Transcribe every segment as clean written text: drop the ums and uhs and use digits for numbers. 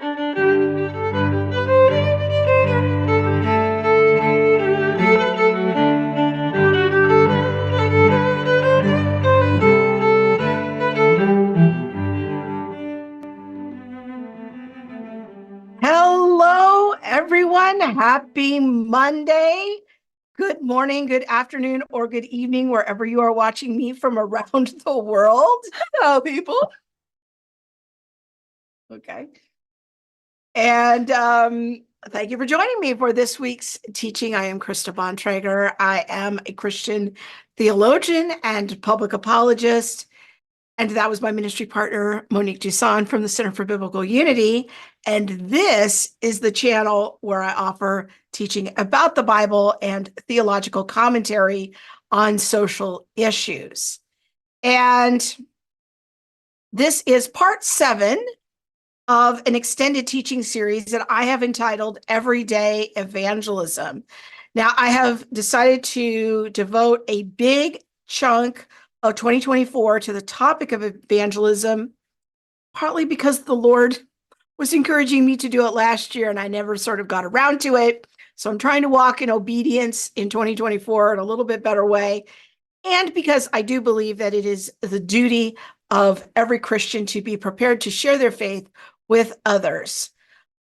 Hello, everyone. Happy Monday. Good morning, good afternoon, or good evening, wherever you are watching me from around the world. Hello, people. Okay. And thank you for joining me for this week's teaching. I am Krista Bontrager. I am a Christian theologian and public apologist. And that was my ministry partner, Monique Duson from the Center for Biblical Unity. And this is the channel where I offer teaching about the Bible and theological commentary on social issues. And this is part 7 of an extended teaching series that I have entitled Everyday Evangelism. Now, I have decided to devote a big chunk of 2024 to the topic of evangelism, partly because the Lord was encouraging me to do it last year and I never sort of got around to it. So I'm trying to walk in obedience in 2024 in a little bit better way. And because I do believe that it is the duty of every Christian to be prepared to share their faith with others.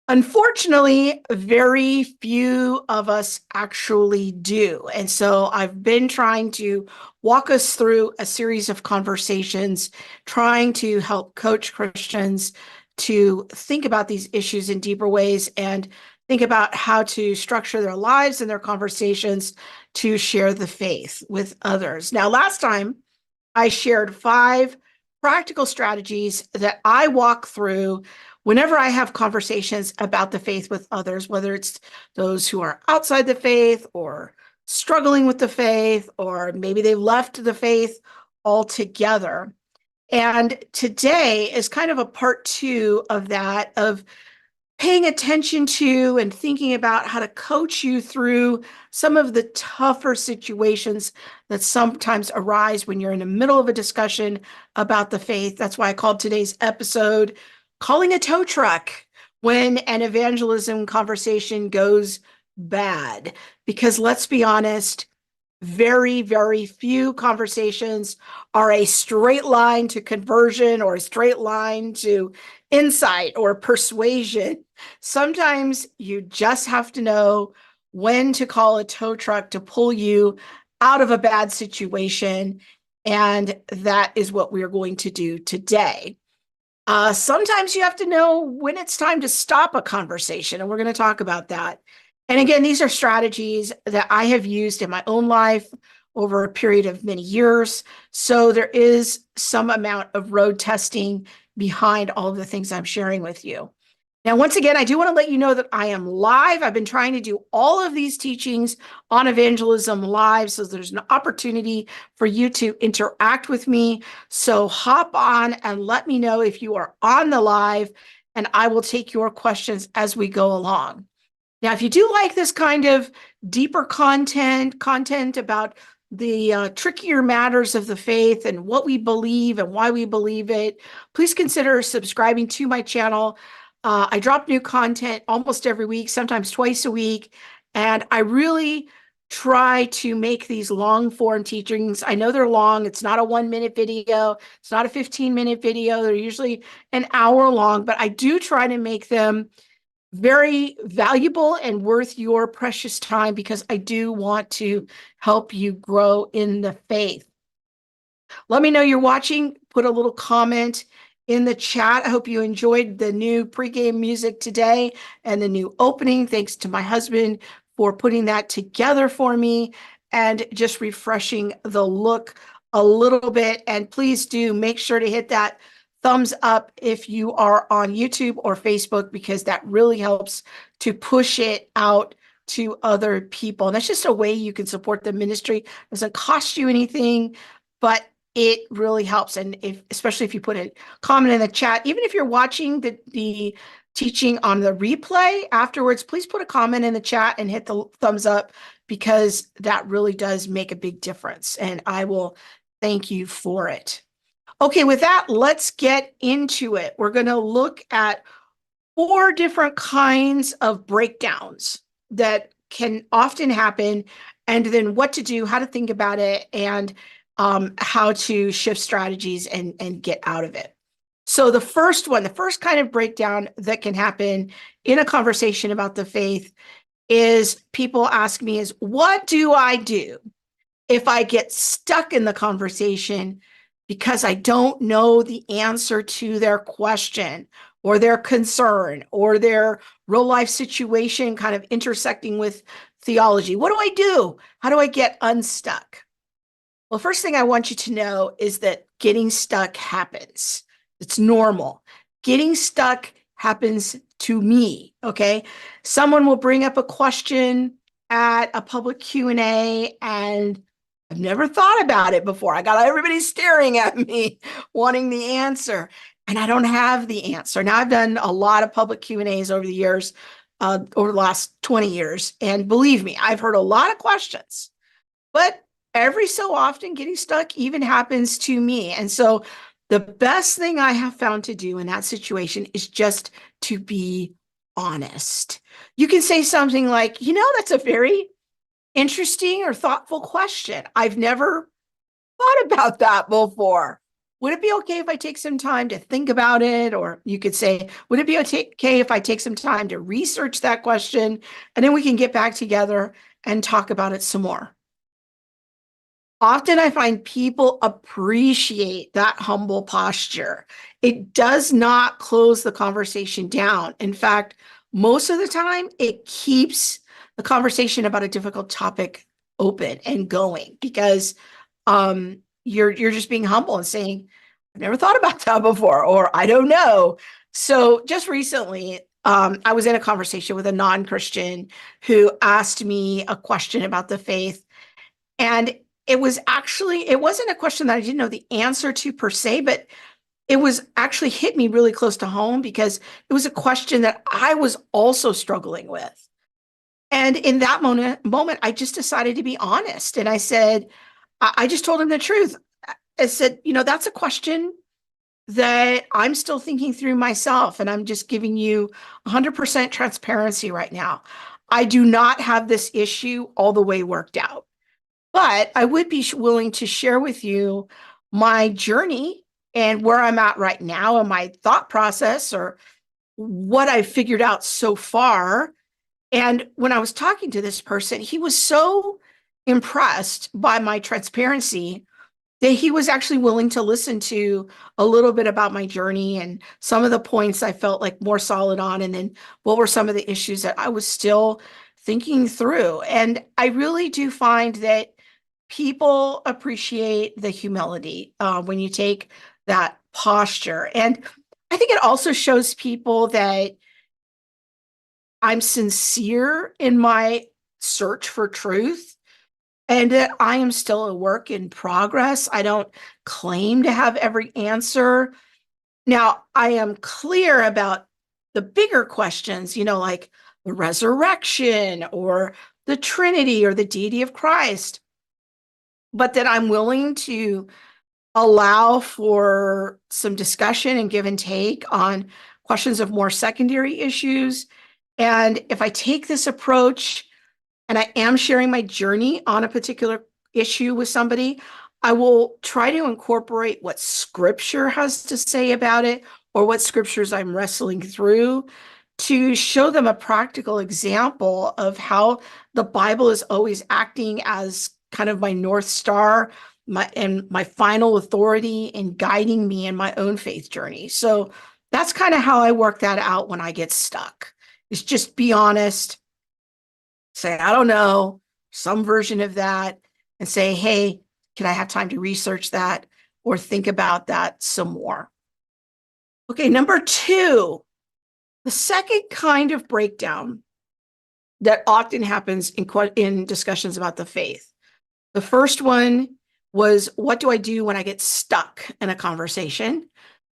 Unfortunately, very few of us actually do. And so I've been trying to walk us through a series of conversations, trying to help coach Christians to think about these issues in deeper ways and think about how to structure their lives and their conversations to share the faith with others. Now, last time I shared 5 practical strategies that I walk through whenever I have conversations about the faith with others, whether it's those who are outside the faith or struggling with the faith, or maybe they've left the faith altogether. And today is kind of a part 2 of that, of paying attention to and thinking about how to coach you through some of the tougher situations that sometimes arise when you're in the middle of a discussion about the faith. That's why I called today's episode Calling a Tow Truck When an Evangelism Conversation Goes Bad. Because let's be honest, very, very few conversations are a straight line to conversion or a straight line to insight or persuasion. Sometimes you just have to know when to call a tow truck to pull you out of a bad situation. And that is what we are going to do today. Sometimes you have to know when it's time to stop a conversation, and we're going to talk about that. And again, these are strategies that I have used in my own life over a period of many years. So there is some amount of road testing behind all of the things I'm sharing with you. Now, once again, I do want to let you know that I am live. I've been trying to do all of these teachings on evangelism live, so there's an opportunity for you to interact with me. So hop on and let me know if you are on the live, and I will take your questions as we go along. Now, if you do like this kind of deeper content about the trickier matters of the faith and what we believe and why we believe it, please consider subscribing to my channel. I drop new content almost every week, sometimes twice a week, and I really try to make these long form teachings. I know they're long. It's not a 1-minute video. It's not a 15-minute video. They're usually an hour long, but I do try to make them very valuable and worth your precious time because I do want to help you grow in the faith. Let me know you're watching. Put a little comment in the chat. I hope you enjoyed the new pregame music today and the new opening. Thanks to my husband for putting that together for me and just refreshing the look a little bit. And please do make sure to hit that thumbs up if you are on YouTube or Facebook, because that really helps to push it out to other people. And that's just a way you can support the ministry. It doesn't cost you anything, but it really helps. And especially if you put a comment in the chat, even if you're watching the teaching on the replay afterwards, please put a comment in the chat and hit the thumbs up, because that really does make a big difference. And I will thank you for it. Okay, with that, let's get into it. We're going to look at four different kinds of breakdowns that can often happen, and then what to do, how to think about it, and how to shift strategies and get out of it. So the first one, the first kind of breakdown that can happen in a conversation about the faith is people ask me is, what do I do if I get stuck in the conversation because I don't know the answer to their question or their concern or their real life situation kind of intersecting with theology? What do I do? How do I get unstuck? Well, first thing I want you to know is that getting stuck happens. It's normal. Getting stuck happens to me, okay? Someone will bring up a question at a public Q&A and I've never thought about it before. I got everybody staring at me wanting the answer and I don't have the answer. Now I've done a lot of public Q&As over the years, over the last 20 years. And believe me, I've heard a lot of questions, but every so often getting stuck even happens to me. And so the best thing I have found to do in that situation is just to be honest. You can say something like, that's a very interesting or thoughtful question. I've never thought about that before. Would it be okay if I take some time to think about it? Or you could say, would it be okay if I take some time to research that question? And then we can get back together and talk about it some more. Often I find people appreciate that humble posture. It does not close the conversation down. In fact, most of the time, it keeps the conversation about a difficult topic open and going because you're just being humble and saying, I've never thought about that before, or I don't know. So just recently, I was in a conversation with a non-Christian who asked me a question about the faith. And it wasn't a question that I didn't know the answer to per se, but it was actually hit me really close to home because it was a question that I was also struggling with. And in that moment, I just decided to be honest. And I said, I just told him the truth. I said, that's a question that I'm still thinking through myself. And I'm just giving you 100% transparency right now. I do not have this issue all the way worked out. But I would be willing to share with you my journey and where I'm at right now and my thought process or what I've figured out so far. And when I was talking to this person, he was so impressed by my transparency that he was actually willing to listen to a little bit about my journey and some of the points I felt like more solid on, and then what were some of the issues that I was still thinking through. And I really do find that people appreciate the humility when you take that posture. And I think it also shows people that I'm sincere in my search for truth and that I am still a work in progress. I don't claim to have every answer. Now, I am clear about the bigger questions, like the resurrection or the Trinity or the deity of Christ, but that I'm willing to allow for some discussion and give and take on questions of more secondary issues. And if I take this approach and I am sharing my journey on a particular issue with somebody, I will try to incorporate what scripture has to say about it or what scriptures I'm wrestling through to show them a practical example of how the Bible is always acting as kind of my North Star, my final authority in guiding me in my own faith journey. So that's kind of how I work that out when I get stuck. Is just be honest, say, I don't know, some version of that, and say, hey, can I have time to research that or think about that some more? Okay, number two, the second kind of breakdown that often happens in discussions about the faith. The first one was, what do I do when I get stuck in a conversation?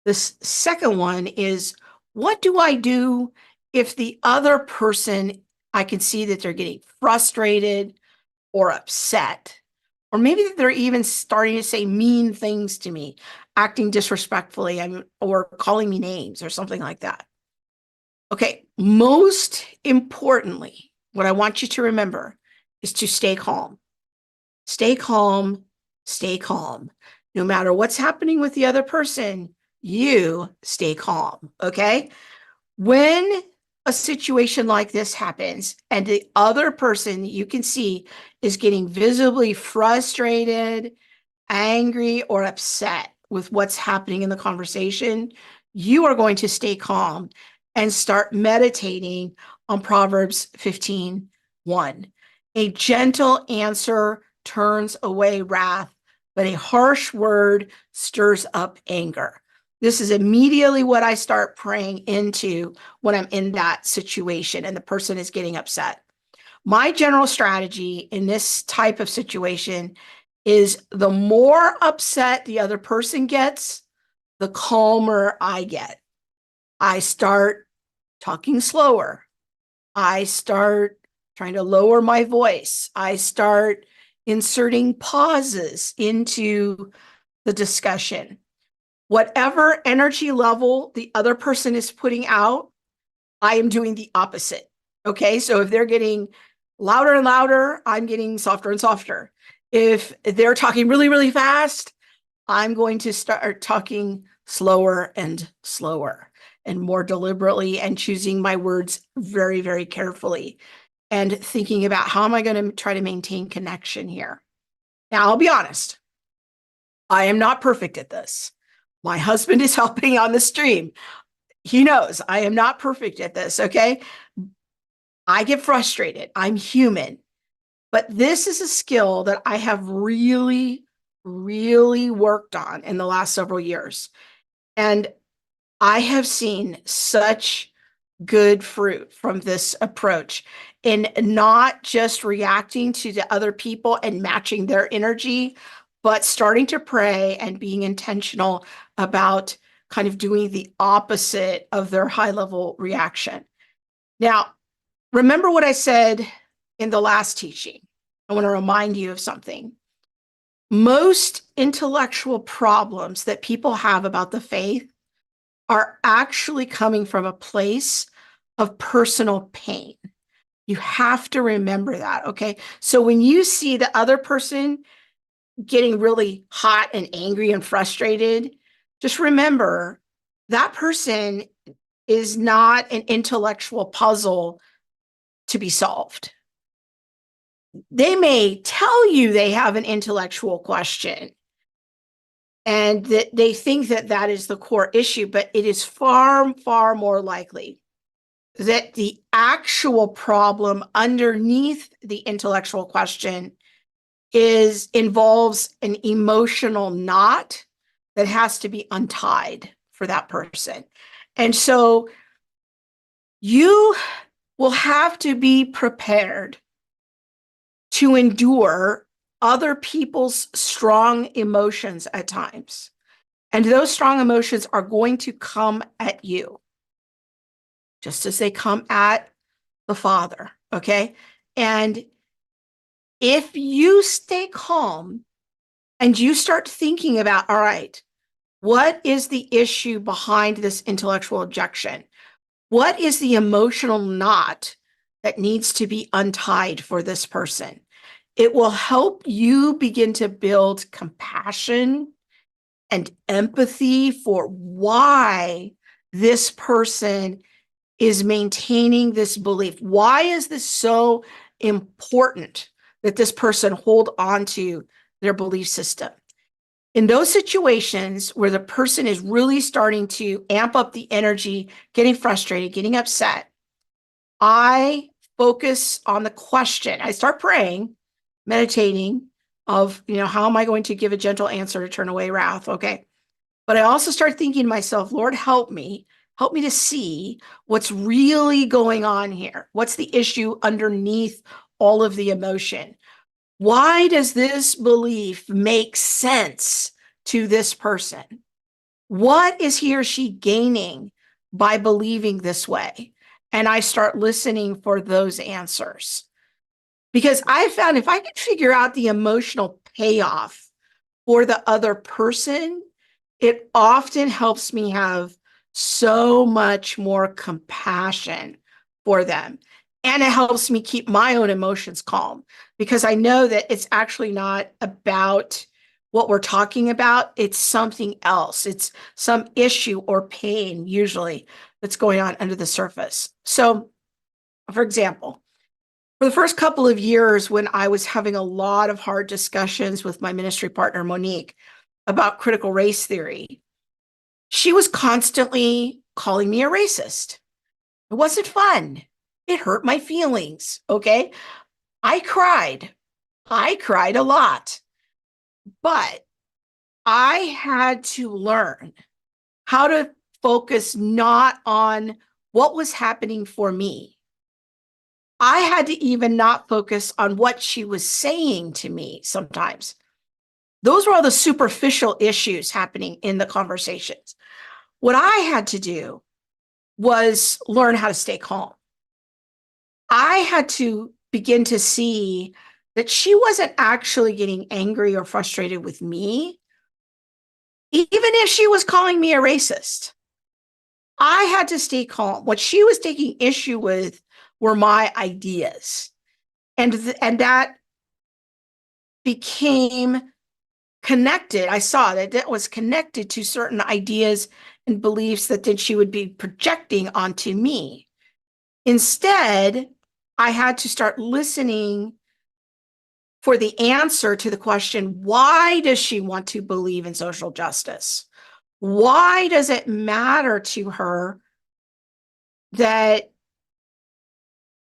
This second one is, what do I do if the other person, I can see that they're getting frustrated or upset, or maybe they're even starting to say mean things to me, acting disrespectfully, or calling me names or something like that. Okay, most importantly, what I want you to remember is to stay calm. Stay calm, stay calm. No matter what's happening with the other person, you stay calm, okay? When a situation like this happens and the other person you can see is getting visibly frustrated, angry, or upset with what's happening in the conversation, you are going to stay calm and start meditating on Proverbs 15:1. A gentle answer turns away wrath, but a harsh word stirs up anger. This is immediately what I start praying into when I'm in that situation and the person is getting upset. My general strategy in this type of situation is the more upset the other person gets, the calmer I get. I start talking slower. I start trying to lower my voice. I start inserting pauses into the discussion. Whatever energy level the other person is putting out, I am doing the opposite. Okay. So if they're getting louder and louder, I'm getting softer and softer. If they're talking really, really fast, I'm going to start talking slower and slower and more deliberately and choosing my words very, very carefully and thinking about how am I going to try to maintain connection here. Now, I'll be honest, I am not perfect at this. My husband is helping on the stream. He knows I am not perfect at this. Okay. I get frustrated. I'm human. But this is a skill that I have really, really worked on in the last several years. And I have seen such good fruit from this approach in not just reacting to the other people and matching their energy, but starting to pray and being intentional about kind of doing the opposite of their high level reaction. Now, remember what I said in the last teaching. I want to remind you of something. Most intellectual problems that people have about the faith are actually coming from a place of personal pain. You have to remember that, okay? So when you see the other person getting really hot and angry and frustrated, just remember that person is not an intellectual puzzle to be solved. They may tell you they have an intellectual question and that they think that that is the core issue, but it is far, far more likely that the actual problem underneath the intellectual question involves an emotional knot that has to be untied for that person. And so you will have to be prepared to endure other people's strong emotions at times. And those strong emotions are going to come at you, just as they come at the Father. Okay. And if you stay calm and you start thinking about, all right, what is the issue behind this intellectual objection? What is the emotional knot that needs to be untied for this person? It will help you begin to build compassion and empathy for why this person is maintaining this belief. Why is this so important that this person hold on to their belief system? In those situations where the person is really starting to amp up the energy, getting frustrated, getting upset, I focus on the question. I start praying, meditating of, how am I going to give a gentle answer to turn away wrath? Okay. But I also start thinking to myself, Lord, help me to see what's really going on here. What's the issue underneath all of the emotion? Why does this belief make sense to this person? What is he or she gaining by believing this way? And I start listening for those answers. Because I found if I could figure out the emotional payoff for the other person, it often helps me have so much more compassion for them. And it helps me keep my own emotions calm because I know that it's actually not about what we're talking about. It's something else. It's some issue or pain, usually, that's going on under the surface. So, for example, for the first couple of years, when I was having a lot of hard discussions with my ministry partner, Monique, about critical race theory, she was constantly calling me a racist. It wasn't fun. It hurt my feelings. Okay. I cried. I cried a lot, but I had to learn how to focus not on what was happening for me. I had to even not focus on what she was saying to me sometimes. Those were all the superficial issues happening in the conversations. What I had to do was learn how to stay calm. I had to begin to see that she wasn't actually getting angry or frustrated with me, even if she was calling me a racist. I had to stay calm. What she was taking issue with were my ideas. And that became connected. I saw that that was connected to certain ideas and beliefs that then she would be projecting onto me. Instead, I had to start listening for the answer to the question, why does she want to believe in social justice? Why does it matter to her that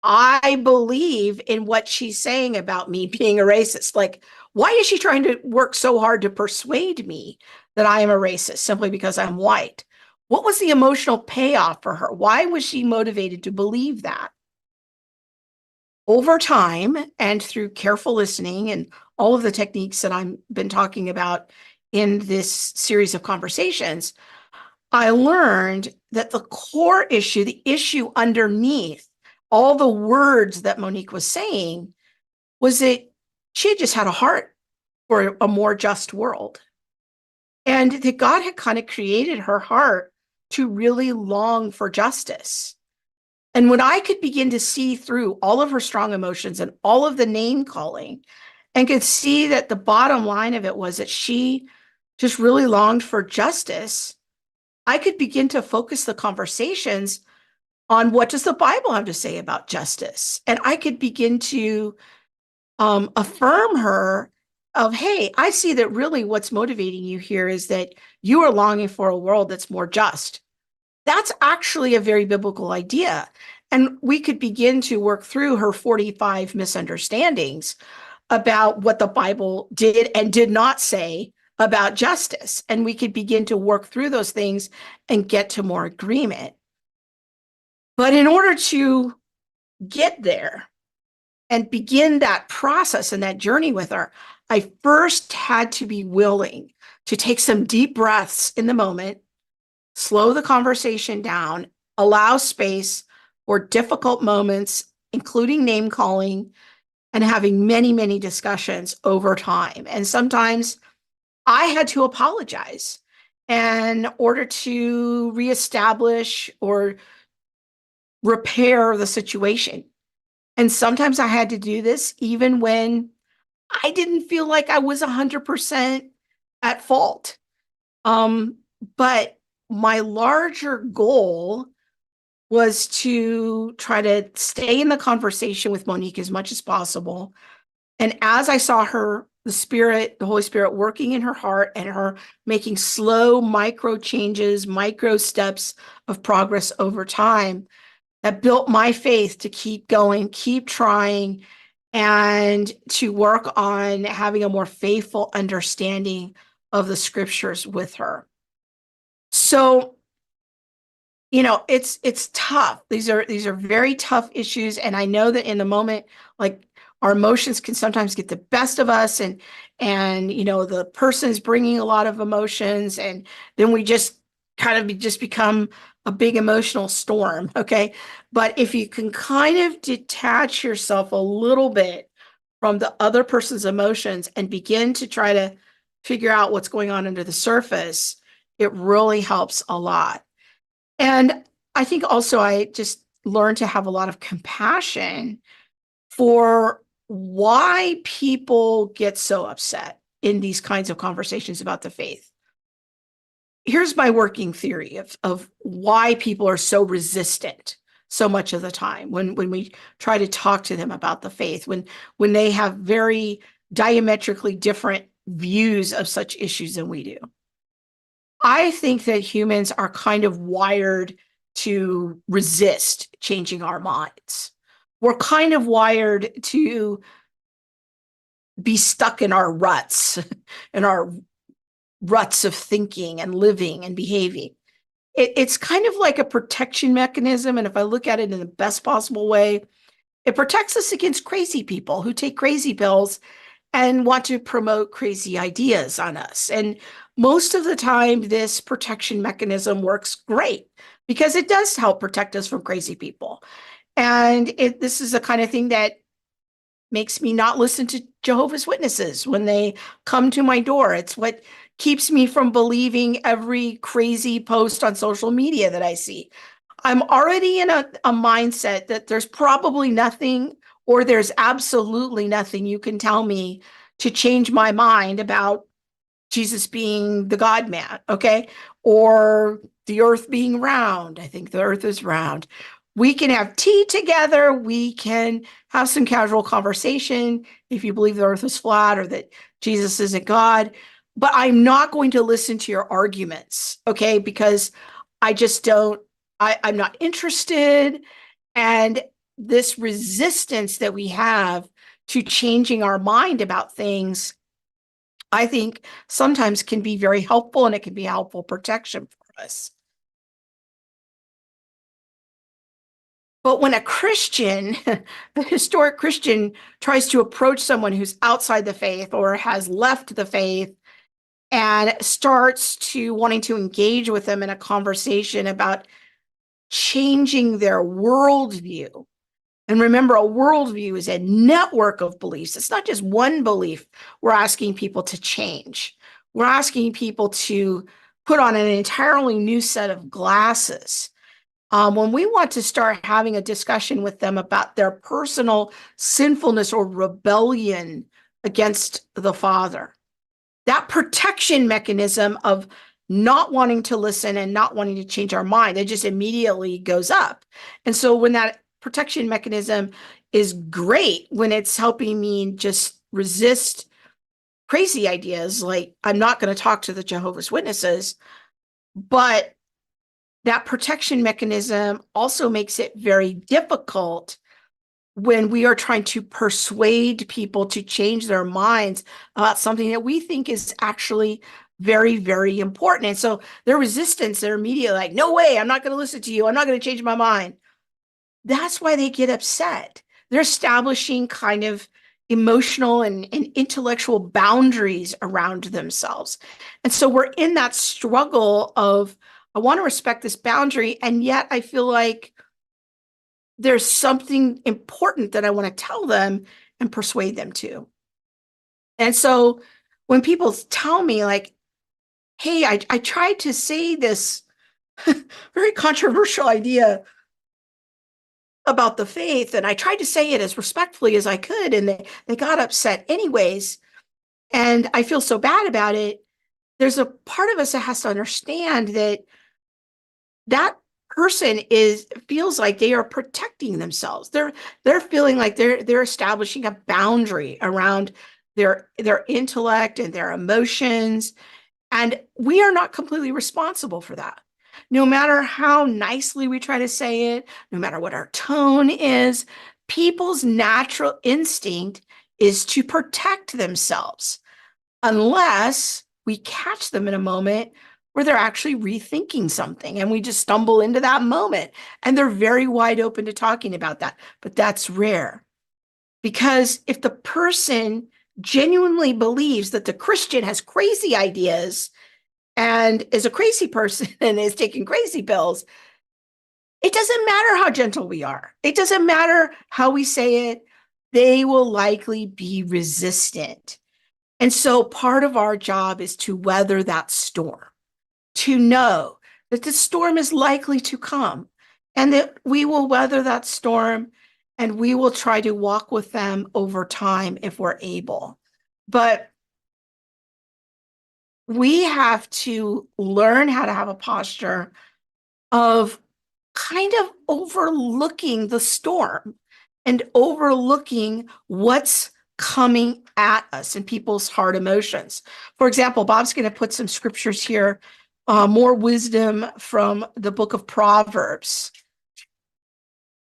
I believe in what she's saying about me being a racist? Like, why is she trying to work so hard to persuade me that I am a racist simply because I'm white? What was the emotional payoff for her? Why was she motivated to believe that? Over time and through careful listening and all of the techniques that I've been talking about in this series of conversations, I learned that the core issue, the issue underneath all the words that Monique was saying, was that she had just had a heart for a more just world. And that God had kind of created her heart to really long for justice. And when I could begin to see through all of her strong emotions and all of the name calling, and could see that the bottom line of it was that she just really longed for justice, I could begin to focus the conversations on what does the Bible have to say about justice. And I could begin to affirm her of, hey, I see that really what's motivating you here is that you are longing for a world that's more just. That's actually a very biblical idea. And we could begin to work through her 45 misunderstandings about what the Bible did and did not say about justice. And we could begin to work through those things and get to more agreement. But in order to get there and begin that process and that journey with her, I first had to be willing to take some deep breaths in the moment, slow the conversation down, allow space for difficult moments, including name calling, and having many, many discussions over time. And sometimes I had to apologize in order to reestablish or repair the situation. And sometimes I had to do this even when I didn't feel like I was 100% at fault. Um, but my larger goal was to try to stay in the conversation with Monique as much as possible. And as I saw her, the Spirit, the Holy Spirit working in her heart and her making slow micro changes, micro steps of progress over time, that built my faith to keep going, keep trying, and to work on having a more faithful understanding of the scriptures with her. So, it's tough. These are very tough issues, and I know that in the moment, like, our emotions can sometimes get the best of us, and the person's bringing a lot of emotions, and then we just just become a big emotional storm. Okay, but if you can kind of detach yourself a little bit from the other person's emotions and begin to try to figure out what's going on under the surface, it really helps a lot. And I think also I just learned to have a lot of compassion for why people get so upset in these kinds of conversations about the faith. Here's my working theory of why people are so resistant so much of the time when we try to talk to them about the faith, when they have very diametrically different views of such issues than we do. I think that humans are kind of wired to resist changing our minds. We're kind of wired to be stuck in our ruts, in our ruts of thinking and living and behaving. It's kind of like a protection mechanism. And if I look at it in the best possible way, it protects us against crazy people who take crazy pills and want to promote crazy ideas on us. And most of the time, this protection mechanism works great because it does help protect us from crazy people. And this is the kind of thing that makes me not listen to Jehovah's Witnesses when they come to my door. It's what keeps me from believing every crazy post on social media that I see. I'm already in a mindset that there's probably nothing, or there's absolutely nothing you can tell me to change my mind about Jesus being the God man, okay? Or the earth being round. I think the earth is round. We can have tea together. We can have some casual conversation if you believe the earth is flat or that Jesus isn't God. But I'm not going to listen to your arguments, okay? Because I just don't, I'm not interested. And this resistance that we have to changing our mind about things, I think sometimes can be very helpful, and it can be helpful protection for us. But when a Christian, a historic Christian, tries to approach someone who's outside the faith or has left the faith and starts to wanting to engage with them in a conversation about changing their worldview. And remember, a worldview is a network of beliefs. It's not just one belief we're asking people to change. We're asking people to put on an entirely new set of glasses. When we want to start having a discussion with them about their personal sinfulness or rebellion against the Father, that protection mechanism of not wanting to listen and not wanting to change our mind, it just immediately goes up. And so when that protection mechanism is great, when it's helping me just resist crazy ideas, like I'm not going to talk to the Jehovah's Witnesses, but that protection mechanism also makes it very difficult when we are trying to persuade people to change their minds about something that we think is actually very, very important. And so their resistance, they're immediately like, no way, I'm not going to listen to you. I'm not going to change my mind. That's why they get upset. They're establishing kind of emotional and intellectual boundaries around themselves. And so we're in that struggle of, I want to respect this boundary, and yet I feel like there's something important that I want to tell them and persuade them to. And so when people tell me, like, hey, I tried to say this very controversial idea about the faith, and I tried to say it as respectfully as I could, and they got upset anyways, and I feel so bad about it. There's a part of us that has to understand that that person feels like they are protecting themselves. They're feeling like they're establishing a boundary around their intellect and their emotions, and we are not completely responsible for that. No matter how nicely we try to say it, no matter what our tone is, people's natural instinct is to protect themselves, unless we catch them in a moment where they're actually rethinking something and we just stumble into that moment. And they're very wide open to talking about that. But that's rare, because if the person genuinely believes that the Christian has crazy ideas and is a crazy person and is taking crazy pills, it doesn't matter how gentle we are. It doesn't matter how we say it. They will likely be resistant. And so part of our job is to weather that storm, to know that the storm is likely to come and that we will weather that storm and we will try to walk with them over time if we're able. But we have to learn how to have a posture of kind of overlooking the storm and overlooking what's coming at us and people's hard emotions. For example, Bob's going to put some scriptures here, more wisdom from the book of Proverbs.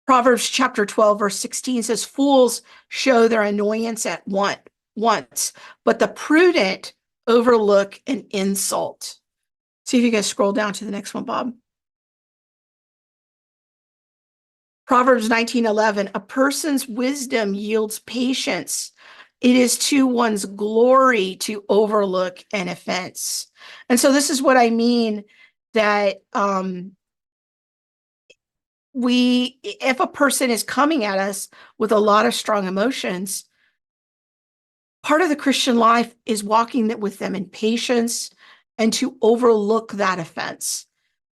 Proverbs chapter 12, verse 16 says, fools show their annoyance at once, but the prudent overlook an insult. See if you guys scroll down to the next one, Bob. Proverbs 19:11, a person's wisdom yields patience. It is to one's glory to overlook an offense. And so this is what I mean that if a person is coming at us with a lot of strong emotions, part of the Christian life is walking with them in patience and to overlook that offense,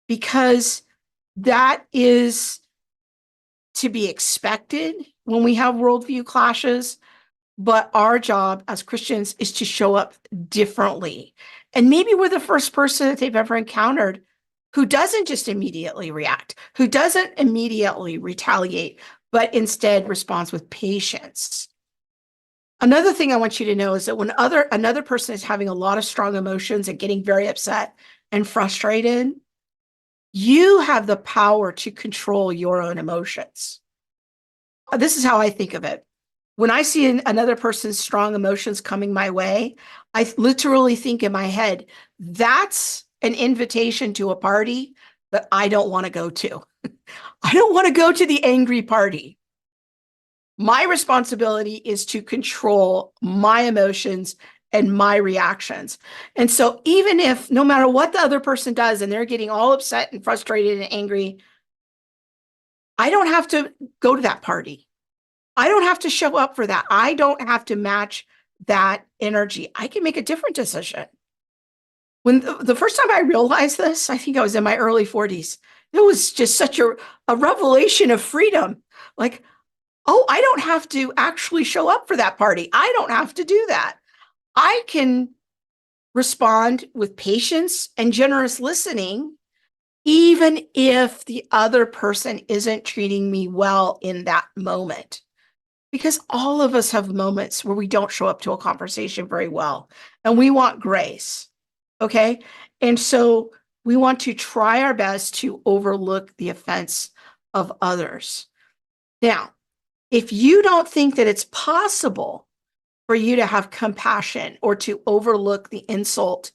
because that is to be expected when we have worldview clashes. But our job as Christians is to show up differently. And maybe we're the first person that they've ever encountered who doesn't just immediately react, who doesn't immediately retaliate, but instead responds with patience. Another thing I want you to know is that when another person is having a lot of strong emotions and getting very upset and frustrated, you have the power to control your own emotions. This is how I think of it. When I see another person's strong emotions coming my way, I literally think in my head, that's an invitation to a party that I don't want to go to. I don't want to go to the angry party. My responsibility is to control my emotions and my reactions. And so even if no matter what the other person does and they're getting all upset and frustrated and angry, I don't have to go to that party. I don't have to show up for that. I don't have to match that energy. I can make a different decision. When the first time I realized this, I think I was in my early 40s. It was just such a revelation of freedom. Like, oh, I don't have to actually show up for that party. I don't have to do that. I can respond with patience and generous listening, even if the other person isn't treating me well in that moment. Because all of us have moments where we don't show up to a conversation very well, and we want grace. Okay. And so we want to try our best to overlook the offense of others. Now, if you don't think that it's possible for you to have compassion or to overlook the insult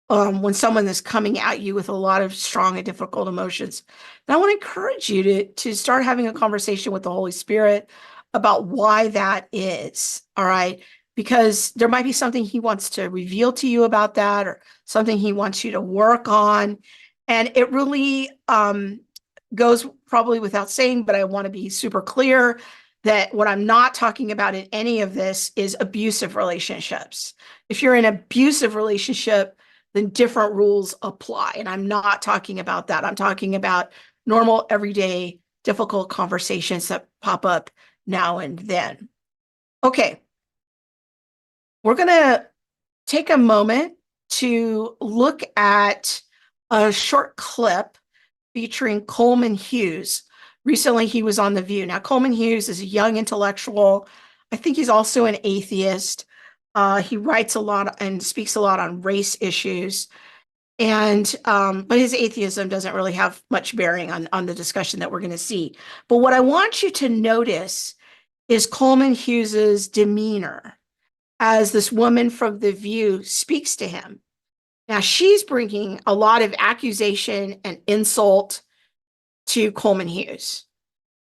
when someone is coming at you with a lot of strong and difficult emotions, then I want to encourage you to start having a conversation with the Holy Spirit about why that is. All right. Because there might be something he wants to reveal to you about that, or something he wants you to work on. And it really goes probably without saying, but I want to be super clear that what I'm not talking about in any of this is abusive relationships. If you're in an abusive relationship, then different rules apply. And I'm not talking about that. I'm talking about normal, everyday, difficult conversations that pop up now and then. Okay. We're going to take a moment to look at a short clip featuring Coleman Hughes. Recently, he was on The View. Now, Coleman Hughes is a young intellectual. I think he's also an atheist. He writes a lot and speaks a lot on race issues. And but his atheism doesn't really have much bearing on the discussion that we're going to see. But what I want you to notice is Coleman Hughes's demeanor as this woman from The View speaks to him. Now, she's bringing a lot of accusation and insult to Coleman Hughes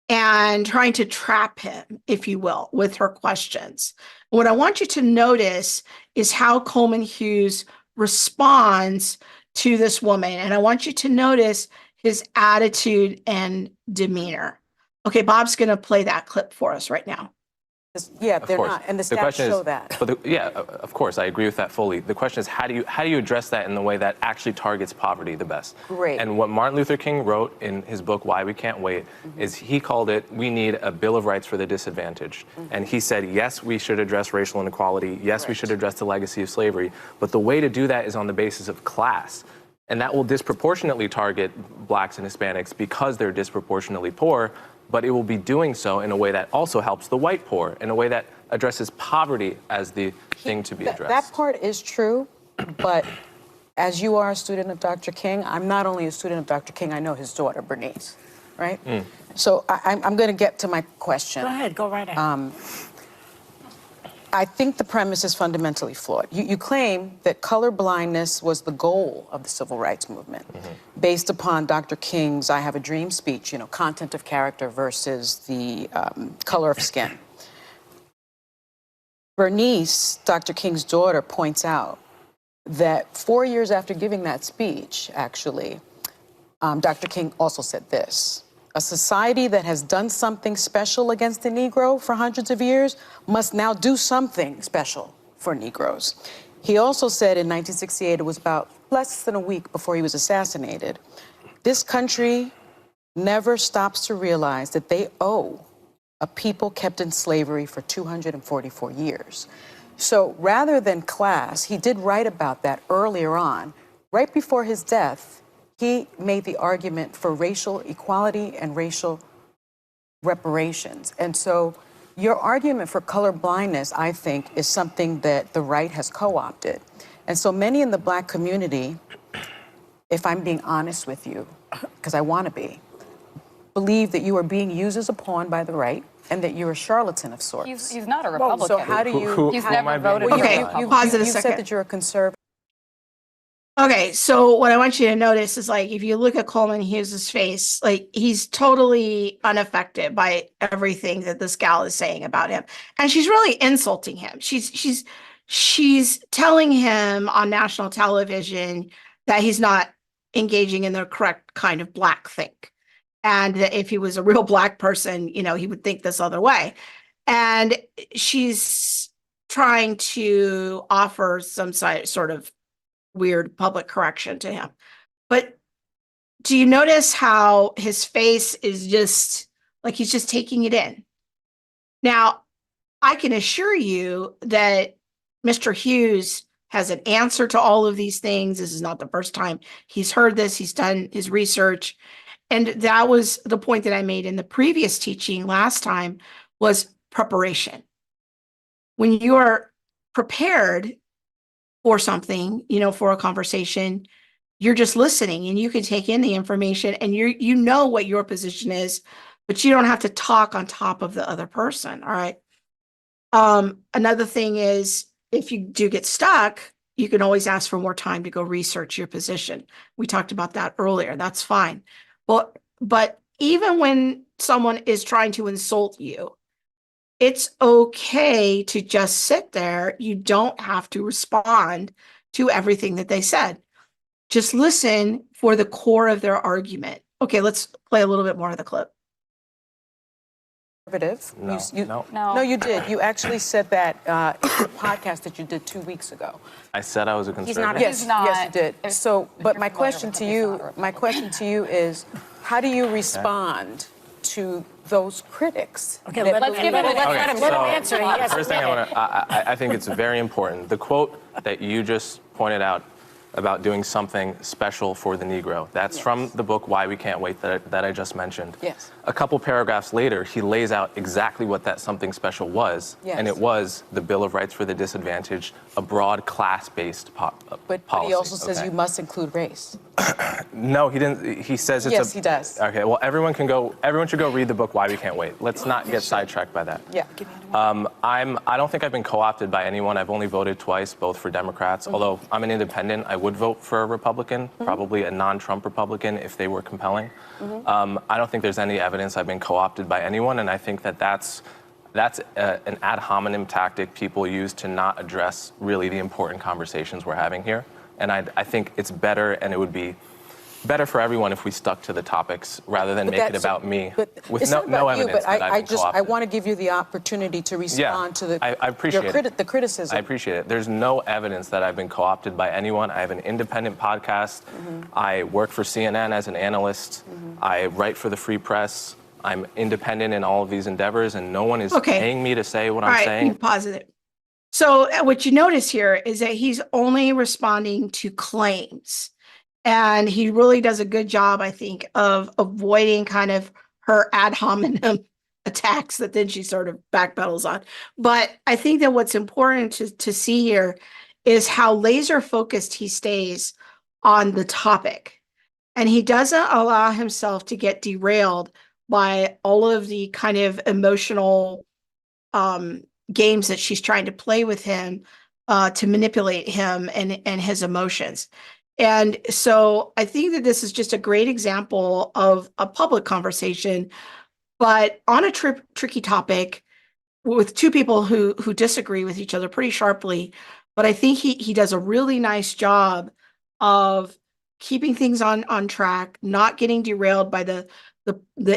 and trying to trap him, if you will, with her questions. What I want you to notice is how Coleman Hughes responds to this woman. And I want you to notice his attitude and demeanor. Okay, Bob's going to play that clip for us right now. Yeah, Of they're course. not, and the question stats show is, that. But of course, I agree with that fully. The question is, how do you address that in the way that actually targets poverty the best? Great. And what Martin Luther King wrote in his book, Why We Can't Wait, is he called it, we need a Bill of Rights for the Disadvantaged. And he said, yes, we should address racial inequality. Yes, we should address the legacy of slavery. But the way to do that is on the basis of class. And that will disproportionately target blacks and Hispanics because they're disproportionately poor. But it will be doing so in a way that also helps the white poor, in a way that addresses poverty as the thing to be addressed. That part is true, but as you are a student of Dr. King, I'm not only a student of Dr. King, I know his daughter, Bernice, right? So I'm going to get to my question. Go ahead, go right ahead. I think the premise is fundamentally flawed. You claim that color blindness was the goal of the civil rights movement, based upon Dr. King's I Have a Dream speech, content of character versus the color of skin. Bernice, Dr. King's daughter, points out that 4 years after giving that speech, actually, Dr. King also said this: a society that has done something special against the Negro for hundreds of years must now do something special for Negroes. He also said in 1968, it was about less than a week before he was assassinated, this country never stops to realize that they owe a people kept in slavery for 244 years. So rather than class, he did write about that earlier on. Right before his death, he made the argument for racial equality and racial reparations. And so your argument for color blindness, I think, is something that the right has co-opted. And so many in the Black community, if I'm being honest with you, because I want to be, believe that you are being used as a pawn by the right and that you're a charlatan of sorts. He's not a Republican. So how do you... He's never voted for Okay, a Republican. pause it a You second. said that you're a conservative. Okay, so what I want you to notice is, like, if you look at Coleman Hughes's face, like, he's totally unaffected by everything that this gal is saying about him, and she's really insulting him. She's telling him on national television that he's not engaging in the correct kind of Black think, and that if he was a real Black person, he would think this other way. And she's trying to offer some sort of weird public correction to him. But do you notice how his face is just like he's just taking it in? Now, I can assure you that Mr. Hughes has an answer to all of these things. This is not the first time he's heard this. He's done his research. And that was the point that I made in the previous teaching last time, was preparation. When you are prepared for something, for a conversation, you're just listening and you can take in the information and you know what your position is, but you don't have to talk on top of the other person. All right. Another thing is, if you do get stuck, you can always ask for more time to go research your position. We talked about that earlier. That's fine. But even when someone is trying to insult you, it's okay to just sit there. You don't have to respond to everything that they said. Just listen for the core of their argument. Okay, let's play a little bit more of the clip. No, you did. You actually said that in the podcast that you did 2 weeks ago. I said I was a conservative. Yes, you did. So, but my question to you is, how do you respond to those critics? Okay, let's give him answer. First thing I think it's very important. The quote that you just pointed out about doing something special for the Negro. That's from the book Why We Can't Wait that I just mentioned. Yes. A couple paragraphs later, he lays out exactly what that something special was, and it was the Bill of Rights for the Disadvantaged, a broad class-based policy. But he also says you must include race. No, he didn't. He says it's Yes, he does. Okay, well, everyone should go read the book Why We Can't Wait. Let's not get sidetracked by that. Yeah. I don't think I've been co-opted by anyone. I've only voted twice, both for Democrats. Although I'm an independent, I would vote for a Republican, probably a non-Trump Republican if they were compelling. I don't think there's any evidence I've been co-opted by anyone, and I think that's an ad hominem tactic people use to not address really the important conversations we're having here. And I think it's better, and it would be better for everyone if we stuck to the topics rather than But make it that's- about me But with it's no, not about no you, evidence but that I've been I co-opted. want to give you the opportunity to respond to the I appreciate it. the criticism. I appreciate it. There's no evidence that I've been co-opted by anyone. I have an independent podcast. I work for CNN as an analyst. I write for the Free Press. I'm independent in all of these endeavors, and no one is paying me to say what I'm saying. Be positive. So what you notice here is that he's only responding to claims. And he really does a good job, I think, of avoiding kind of her ad hominem attacks that then she sort of backpedals on. But I think that what's important to see here is how laser focused he stays on the topic. And he doesn't allow himself to get derailed by all of the kind of emotional games that she's trying to play with him to manipulate him and his emotions. And so I think that this is just a great example of a public conversation, but on a tricky topic with two people who disagree with each other pretty sharply. But I think he does a really nice job of keeping things on track, not getting derailed by the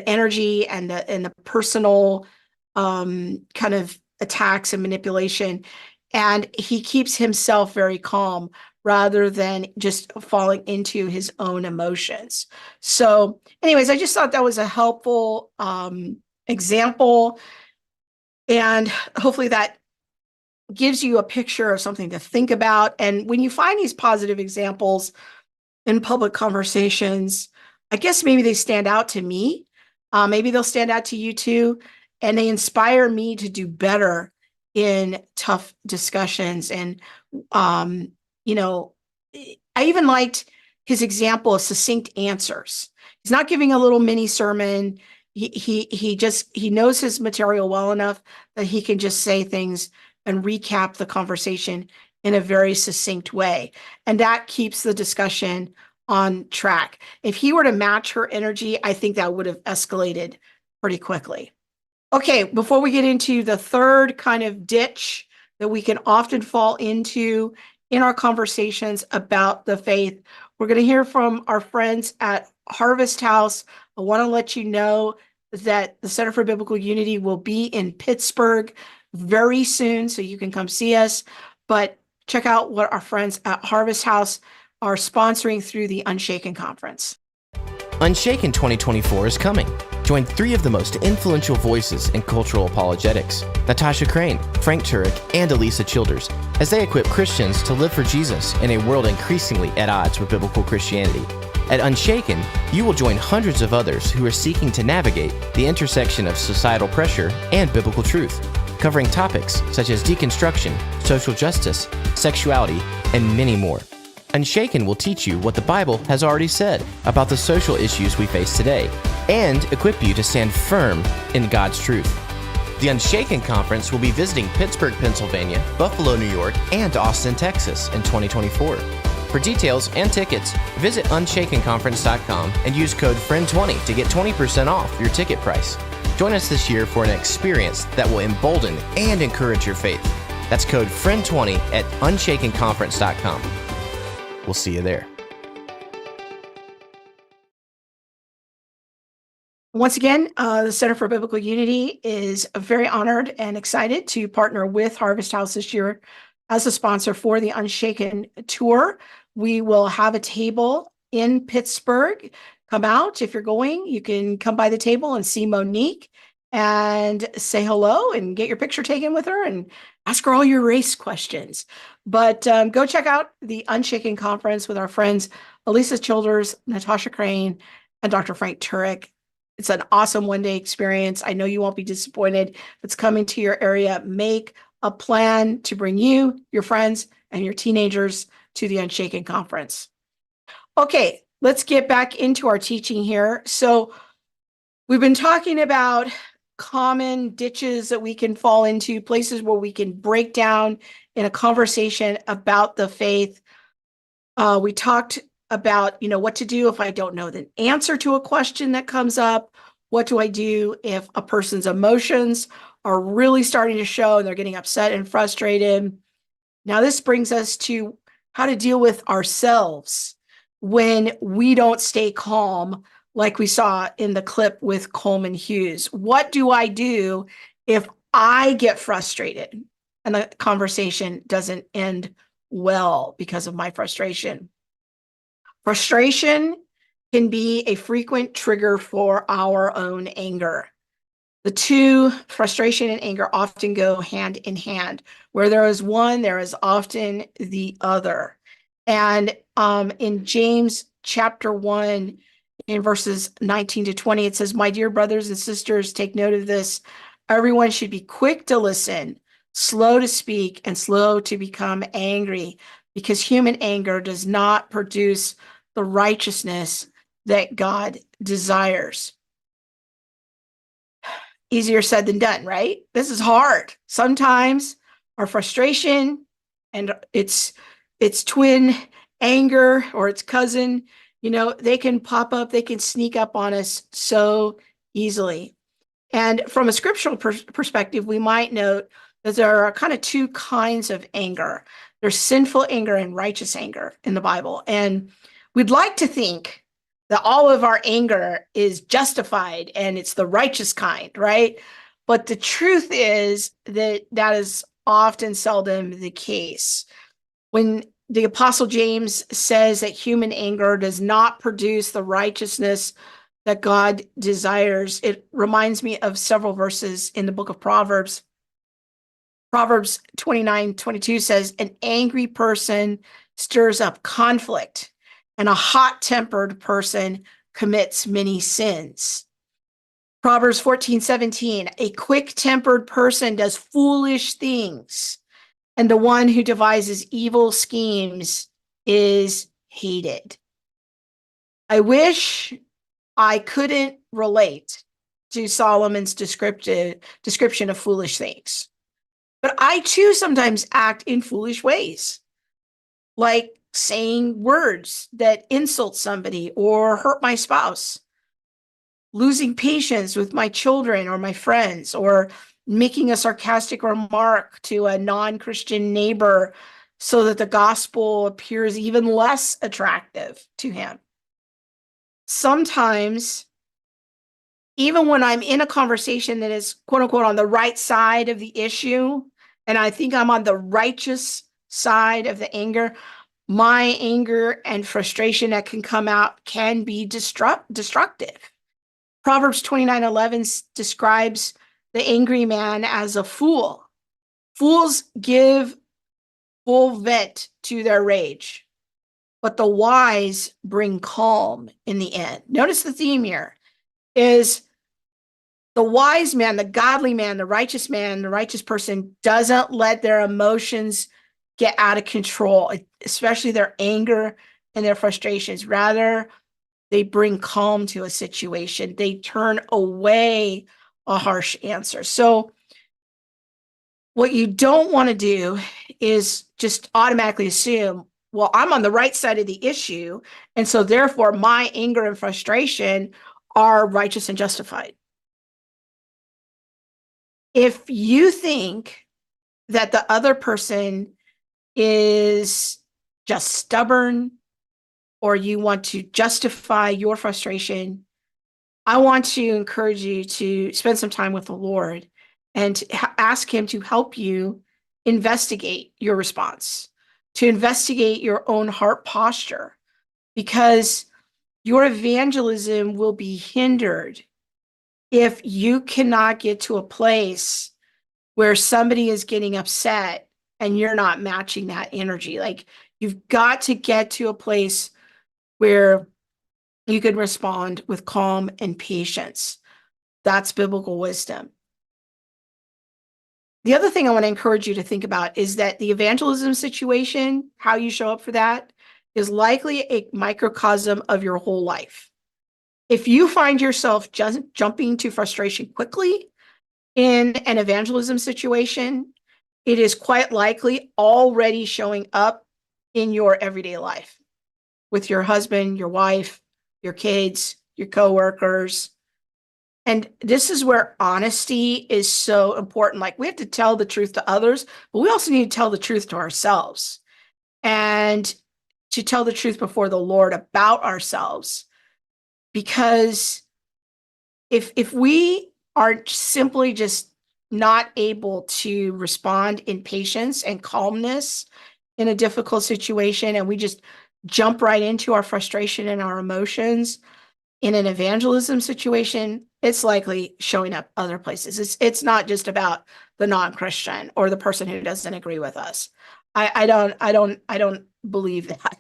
energy and the personal kind of attacks and manipulation. And he keeps himself very calm rather than just falling into his own emotions. So anyways, I just thought that was a helpful example. And hopefully that gives you a picture of something to think about. And when you find these positive examples in public conversations, I guess maybe they stand out to me. Maybe they'll stand out to you too. And they inspire me to do better in tough discussions. And you know, I even liked his example of succinct answers. He's not giving a little mini sermon. He knows his material well enough that he can just say things and recap the conversation in a very succinct way. And that keeps the discussion on track. If he were to match her energy, I think that would have escalated pretty quickly. Okay, before we get into the third kind of ditch that we can often fall into in our conversations about the faith, we're going to hear from our friends at Harvest House. I want to let you know that the Center for Biblical Unity will be in Pittsburgh very soon, so you can come see us. But check out what our friends at Harvest House are sponsoring through the Unshaken Conference. Unshaken 2024 is coming. Join three of the most influential voices in cultural apologetics, Natasha Crane, Frank Turek, and Elisa Childers, as they equip Christians to live for Jesus in a world increasingly at odds with biblical Christianity. At Unshaken, you will join hundreds of others who are seeking to navigate the intersection of societal pressure and biblical truth, covering topics such as deconstruction, social justice, sexuality, and many more. Unshaken will teach you what the Bible has already said about the social issues we face today and equip you to stand firm in God's truth. The Unshaken Conference will be visiting Pittsburgh, Pennsylvania, Buffalo, New York, and Austin, Texas in 2024. For details and tickets, visit unshakenconference.com and use code FRIEND20 to get 20% off your ticket price. Join us this year for an experience that will embolden and encourage your faith. That's code FRIEND20 at unshakenconference.com. We'll see you there. Once again, the Center for Biblical Unity is very honored and excited to partner with Harvest House this year as a sponsor for the Unshaken Tour. We will have a table in Pittsburgh. Come out. If you're going, you can come by the table and see Monique and say hello and get your picture taken with her and ask her all your race questions. But go check out the Unshaken Conference with our friends Elisa Childers, Natasha Crane, and Dr. Frank Turek. It's an awesome one-day experience. I know you won't be disappointed if it's coming to your area. Make a plan to bring you, your friends, and your teenagers to the Unshaken Conference. Okay, let's get back into our teaching here. So we've been talking about common ditches that we can fall into, places where we can break down in a conversation about the faith. We talked about, what to do if I don't know the answer to a question that comes up. What do I do if a person's emotions are really starting to show and they're getting upset and frustrated? Now, this brings us to how to deal with ourselves when we don't stay calm, like we saw in the clip with Coleman Hughes? What do I do if I get frustrated and the conversation doesn't end well because of my frustration? Frustration can be a frequent trigger for our own anger. The two, frustration and anger, often go hand in hand. Where there is one, there is often the other. And in James chapter 1, in verses 19 to 20, it says, "My dear brothers and sisters, take note of this. Everyone should be quick to listen, slow to speak, and slow to become angry, because human anger does not produce the righteousness that God desires." Easier said than done, right? This is hard. Sometimes our frustration and its twin anger or its cousin, they can pop up, they can sneak up on us so easily. And from a scriptural perspective, we might note that there are kind of two kinds of anger. There's sinful anger and righteous anger in the Bible. And we'd like to think that all of our anger is justified and it's the righteous kind, right? But the truth is that that is often seldom the case. When the Apostle James says that human anger does not produce the righteousness that God desires, it reminds me of several verses in the book of Proverbs. Proverbs 29:22 says, "An angry person stirs up conflict, and a hot-tempered person commits many sins." Proverbs 14:17, "A quick-tempered person does foolish things, and the one who devises evil schemes is hated." I wish I couldn't relate to Solomon's description of foolish things, but I too sometimes act in foolish ways, like saying words that insult somebody or hurt my spouse, losing patience with my children or my friends, or making a sarcastic remark to a non-Christian neighbor so that the gospel appears even less attractive to him. Sometimes, even when I'm in a conversation that is quote unquote on the right side of the issue, and I think I'm on the righteous side of the anger, my anger and frustration that can come out can be destructive. Proverbs 29:11 describes the angry man as a fool. Fools give full vent to their rage, but the wise bring calm in the end. Notice the theme here is the wise man, the godly man, the righteous person doesn't let their emotions get out of control, especially their anger and their frustrations. Rather, they bring calm to a situation. They turn away a harsh answer. So what you don't want to do is just automatically assume, well, I'm on the right side of the issue, and so therefore my anger and frustration are righteous and justified. If you think that the other person is just stubborn, or you want to justify your frustration, I want to encourage you to spend some time with the Lord and to ask him to help you investigate your response, to investigate your own heart posture, because your evangelism will be hindered if you cannot get to a place where somebody is getting upset and you're not matching that energy. Like, you've got to get to a place where you can respond with calm and patience. That's biblical wisdom. The other thing I want to encourage you to think about is that the evangelism situation, how you show up for that, is likely a microcosm of your whole life. If you find yourself just jumping to frustration quickly in an evangelism situation, it is quite likely already showing up in your everyday life with your husband, your wife, your kids, your coworkers. And this is where honesty is so important. Like, we have to tell the truth to others, but we also need to tell the truth to ourselves. And to tell the truth before the Lord about ourselves. Because if we are simply just not able to respond in patience and calmness in a difficult situation, and we just jump right into our frustration and our emotions in an evangelism situation, it's likely showing up other places. It's not just about the non-Christian or the person who doesn't agree with us. I don't believe that.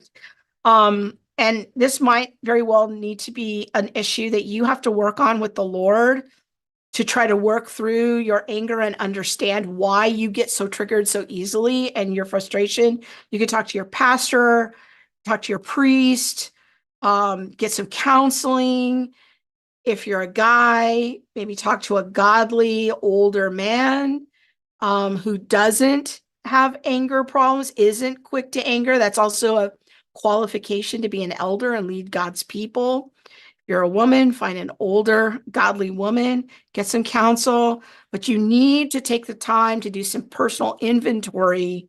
And this might very well need to be an issue that you have to work on with the Lord to try to work through your anger and understand why you get so triggered so easily and your frustration. You can talk to your pastor, talk to your priest, get some counseling. If you're a guy, maybe talk to a godly older man who doesn't have anger problems, isn't quick to anger. That's also a qualification to be an elder and lead God's people. If you're a woman, find an older, godly woman, get some counsel, but you need to take the time to do some personal inventory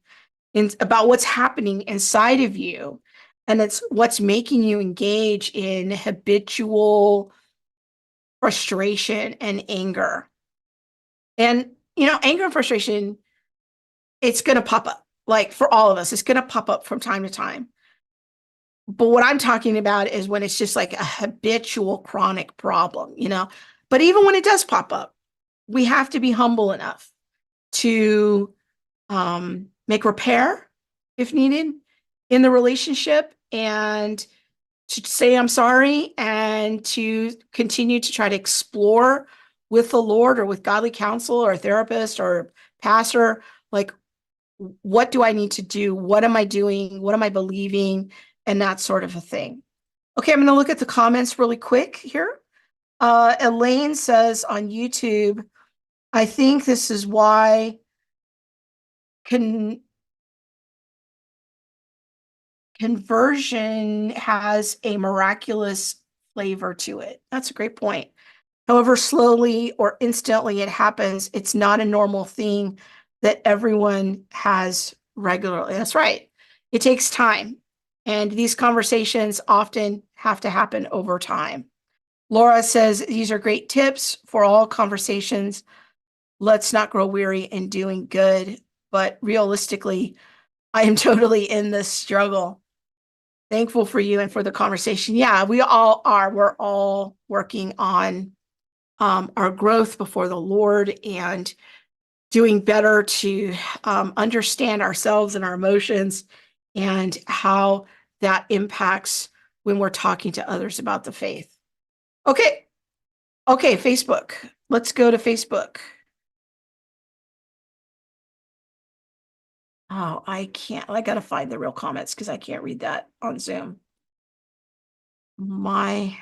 about what's happening inside of you. And it's what's making you engage in habitual frustration and anger. And, anger and frustration, it's going to pop up. Like for all of us, it's going to pop up from time to time. But what I'm talking about is when it's just like a habitual chronic problem, But even when it does pop up, we have to be humble enough to make repair if needed in the relationship, and to say I'm sorry, and to continue to try to explore with the Lord or with godly counsel or a therapist or pastor, like, what do I need to do? What am I doing? What am I believing? And that sort of a thing. Okay, I'm going to look at the comments really quick here. Elaine says on YouTube, I think this is why conversion has a miraculous flavor to it. That's a great point. However slowly or instantly it happens, it's not a normal thing that everyone has regularly. That's right. It takes time. And these conversations often have to happen over time. Laura says, these are great tips for all conversations. Let's not grow weary in doing good. But realistically, I am totally in this struggle. Thankful for you and for the conversation. Yeah, we all are. We're all working on our growth before the Lord and doing better to understand ourselves and our emotions and how that impacts when we're talking to others about the faith. Okay, Facebook. Let's go to Facebook. Oh, I got to find the real comments because I can't read that on Zoom. My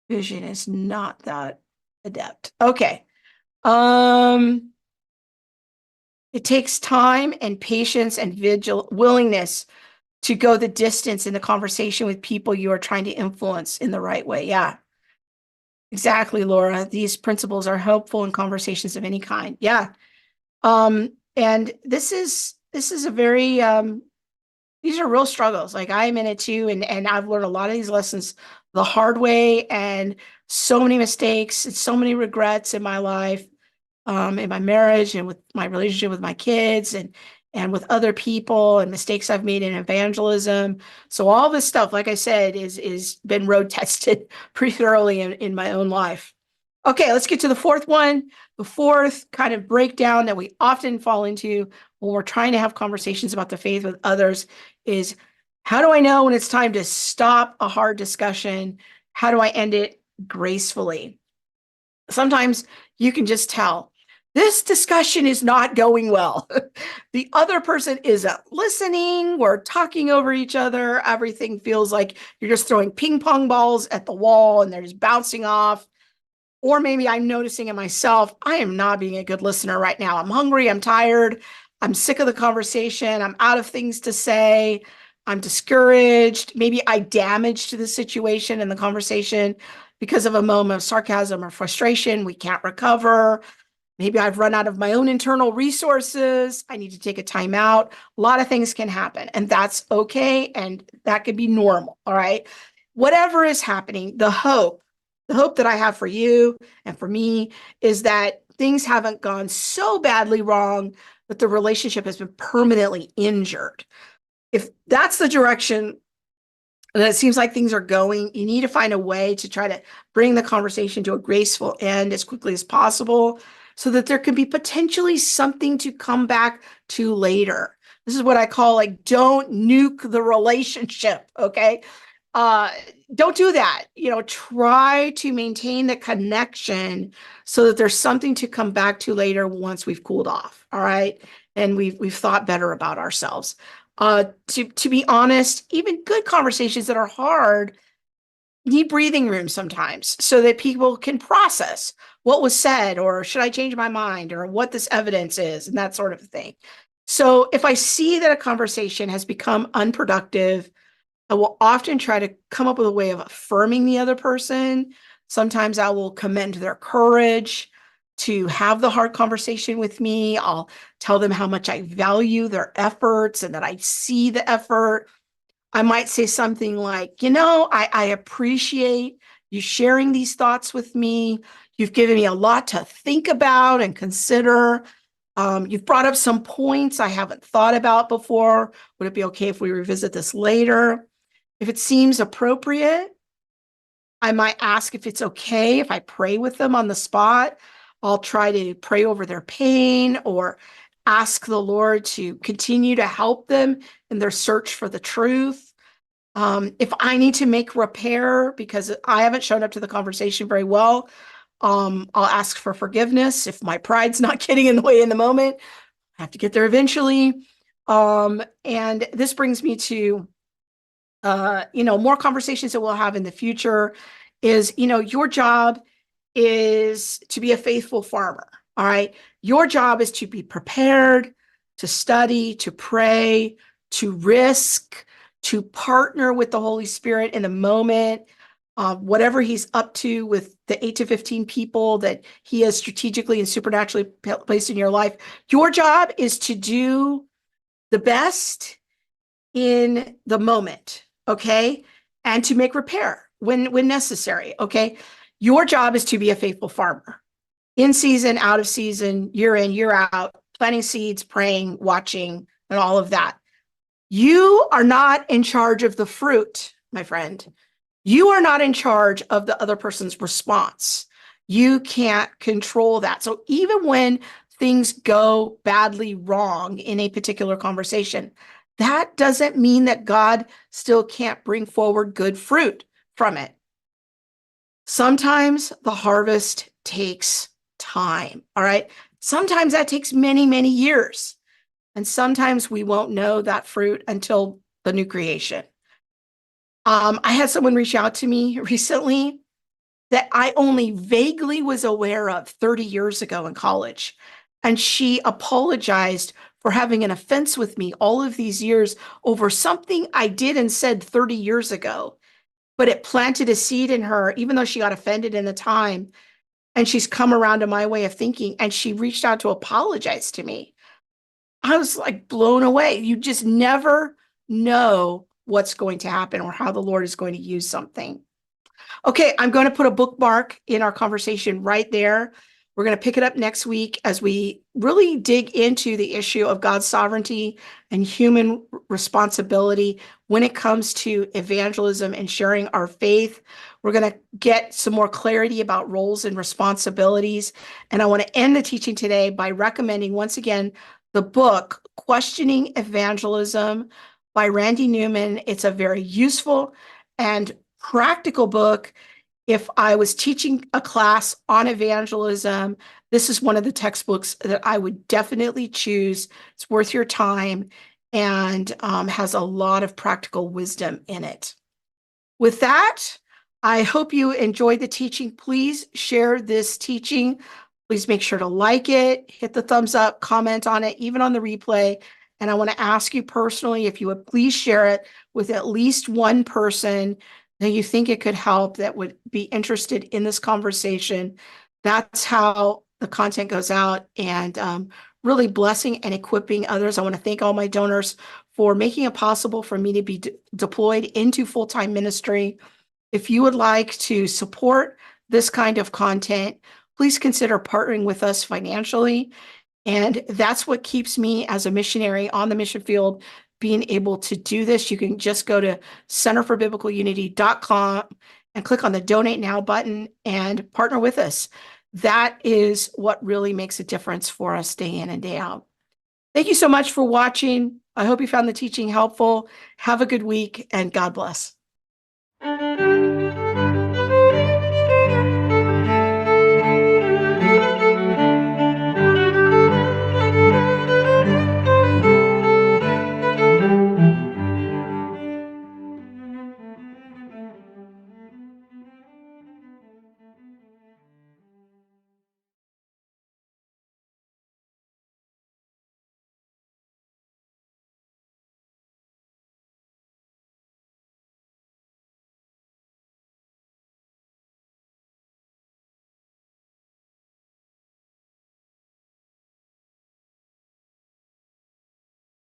vision is not that adept. Okay. It takes time and patience and willingness to go the distance in the conversation with people you are trying to influence in the right way. Yeah, exactly, Laura. These principles are helpful in conversations of any kind. Yeah. And this is a very, these are real struggles. Like I'm in it too. And I've learned a lot of these lessons the hard way, and so many mistakes and so many regrets in my life, in my marriage and with my relationship with my kids and with other people, and mistakes I've made in evangelism. So all this stuff, like I said, is been road tested pretty thoroughly in my own life. Okay, let's get to the fourth one. The fourth kind of breakdown that we often fall into when we're trying to have conversations about the faith with others is, how do I know when it's time to stop a hard discussion? How do I end it gracefully? Sometimes you can just tell this discussion is not going well. The other person isn't listening. We're talking over each other. Everything feels like you're just throwing ping pong balls at the wall and they're just bouncing off. Or maybe I'm noticing in myself, I am not being a good listener right now. I'm hungry. I'm tired. I'm sick of the conversation. I'm out of things to say. I'm discouraged. Maybe I damaged the situation and the conversation because of a moment of sarcasm or frustration we can't recover. Maybe I've run out of my own internal resources. I need to take a time out. A lot of things can happen, and that's okay. And that could be normal. All right. Whatever is happening, the hope that I have for you and for me is that things haven't gone so badly wrong that the relationship has been permanently injured. If that's the direction and it seems like things are going, you need to find a way to try to bring the conversation to a graceful end as quickly as possible so that there can be potentially something to come back to later. This is what I call like, don't nuke the relationship. Okay. Uh, don't do that. Try to maintain the connection so that there's something to come back to later once we've cooled off. All right. And we've thought better about ourselves. To be honest, even good conversations that are hard need breathing room sometimes so that people can process what was said, or should I change my mind, or what this evidence is, and that sort of thing. So if I see that a conversation has become unproductive, I will often try to come up with a way of affirming the other person. Sometimes I will commend their courage to have the hard conversation with me. I'll tell them how much I value their efforts and that I see the effort. I might say something like, I appreciate you sharing these thoughts with me. You've given me a lot to think about and consider. You've brought up some points I haven't thought about before. Would it be okay if we revisit this later? If it seems appropriate, I might ask if it's okay if I pray with them on the spot. I'll try to pray over their pain or ask the Lord to continue to help them in their search for the truth. If I need to make repair because I haven't shown up to the conversation very well, I'll ask for forgiveness. If my pride's not getting in the way in the moment, I have to get there eventually. And this brings me to more conversations that we'll have in the future is, your job is to be a faithful farmer. All right. Your job is to be prepared, to study, to pray, to risk, to partner with the Holy Spirit in the moment, whatever he's up to with the 8 to 15 people that he has strategically and supernaturally placed in your life. Your job is to do the best in the moment, okay? And to make repair when necessary, okay? Your job is to be a faithful farmer. In season, out of season, year in, year out, planting seeds, praying, watching, and all of that. You are not in charge of the fruit, my friend. You are not in charge of the other person's response. You can't control that. So even when things go badly wrong in a particular conversation, that doesn't mean that God still can't bring forward good fruit from it. Sometimes the harvest takes time, all right? Sometimes that takes many, many years. And sometimes we won't know that fruit until the new creation. I had someone reach out to me recently that I only vaguely was aware of 30 years ago in college. And she apologized for having an offense with me all of these years over something I did and said 30 years ago. But it planted a seed in her, even though she got offended in the time. And she's come around to my way of thinking, and she reached out to apologize to me. I was like blown away. You just never know what's going to happen or how the Lord is going to use something. Okay, I'm going to put a bookmark in our conversation right there. We're going to pick it up next week as we really dig into the issue of God's sovereignty and human responsibility when it comes to evangelism and sharing our faith. We're going to get some more clarity about roles and responsibilities. And I want to end the teaching today by recommending once again the book, Questioning Evangelism by Randy Newman. It's a very useful and practical book. If I was teaching a class on evangelism, this is one of the textbooks that I would definitely choose. It's worth your time and has a lot of practical wisdom in it. With that, I hope you enjoyed the teaching. Please share this teaching. Please make sure to like it, hit the thumbs up, comment on it, even on the replay. And I want to ask you personally, if you would please share it with at least one person that you think it could help, that would be interested in this conversation. That's how the content goes out and really blessing and equipping others. I want to thank all my donors for making it possible for me to be deployed into full-time ministry. If you would like to support this kind of content, please consider partnering with us financially. And that's what keeps me as a missionary on the mission field being able to do this. You can just go to centerforbiblicalunity.com and click on the Donate Now button and partner with us. That is what really makes a difference for us day in and day out. Thank you so much for watching. I hope you found the teaching helpful. Have a good week and God bless.